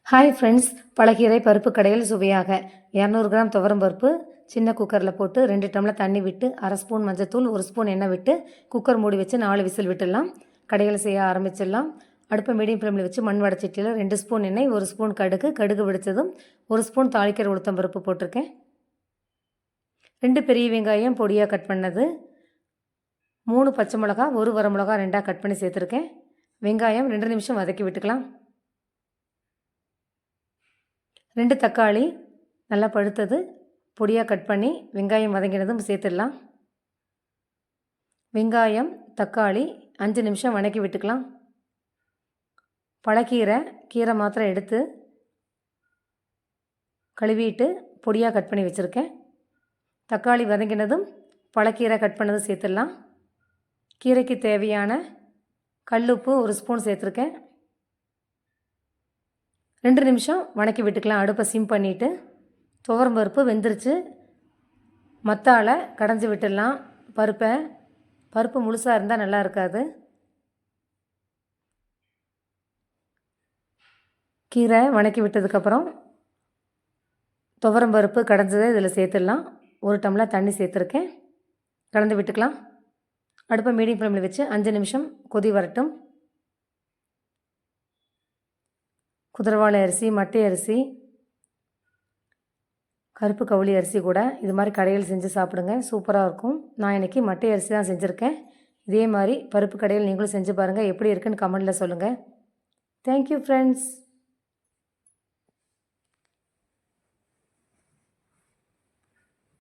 Hi friends, பழக்கீரை பருப்பு கடையில் சுவையாக 200 கிராம் துவரம் பருப்பு சின்ன குக்கரில் போட்டு 2 டம்ளர் தண்ணி விட்டு 1/2 ஸ்பூன் மஞ்சத்தூள் 1 ஸ்பூன் எண்ணெய் விட்டு குக்கர் மூடி வச்சு 4 விசில் விட்டுடலாம். கடையில் செய்ய ஆரம்பிச்சிடலாம். அடுப்பை மீடியம் ஃப்ளேமில் வச்சு மண் வடச்சட்டியில் 2 ஸ்பூன் எண்ணெய் 1 ஸ்பூன் கடுகு வெடித்ததும் 1 ஸ்பூன் தாளிக்கிற உளுத்தம் பருப்பு போட்டிருக்கேன். 2 பெரிய வெங்காயம் பொடியாக கட் பண்ணது, 3 பச்சை மிளகா 1 வரமிளகா 2ஆக கட் பண்ணி சேர்த்துருக்கேன். வெங்காயம் 2 நிமிஷம் வதக்கி விட்டுக்கலாம். 2 தக்காளி நல்லா பழுத்தது பொடியாக கட் பண்ணி வெங்காயம் வதங்கினதும் சேர்த்துடலாம். வெங்காயம் தக்காளி 5 நிமிஷம் வதக்கி விட்டுக்கலாம். கீரை மாத்திரம் எடுத்து கழுவிட்டு பொடியாக கட் பண்ணி வச்சுருக்கேன். தக்காளி வதங்கினதும் பழக்கீரை கட் பண்ணதும் சேர்த்துடலாம். கீரைக்கு தேவையான கல்லுப்பு 1 ஸ்பூன் சேர்த்துருக்கேன். 2 நிமிஷம் வதக்கி விட்டுக்கலாம். அடுப்பை சிம் பண்ணிவிட்டு துவரம் பருப்பு வெந்துருச்சு, மத்தால கடைஞ்சி விட்டுடலாம். பருப்பு முழுசாக இருந்தால் நல்லா இருக்காது. கீரை வதக்கி விட்டதுக்கப்புறம் துவரம் பருப்பு கடைஞ்சதை இதில் சேர்த்துடலாம். 1 டம்ளர் தண்ணி சேர்த்துருக்கேன். கலந்து விட்டுக்கலாம். அடுப்பை மீடியம் ஃப்ளேமில் வச்சு 5 நிமிஷம் கொதி வரட்டும். குதிரவாளி அரிசி, மட்டை அரிசி, கருப்பு கவுளி அரிசி கூட இது மாதிரி கடையில் செஞ்சு சாப்பிடுங்க, சூப்பராக இருக்கும். நான் இன்றைக்கி மட்டை அரிசி தான் செஞ்சுருக்கேன். இதே மாதிரி பருப்பு கடையில் நீங்களும் செஞ்சு பாருங்கள். எப்படி இருக்குன்னு கமெண்டில் சொல்லுங்கள். Thank you friends.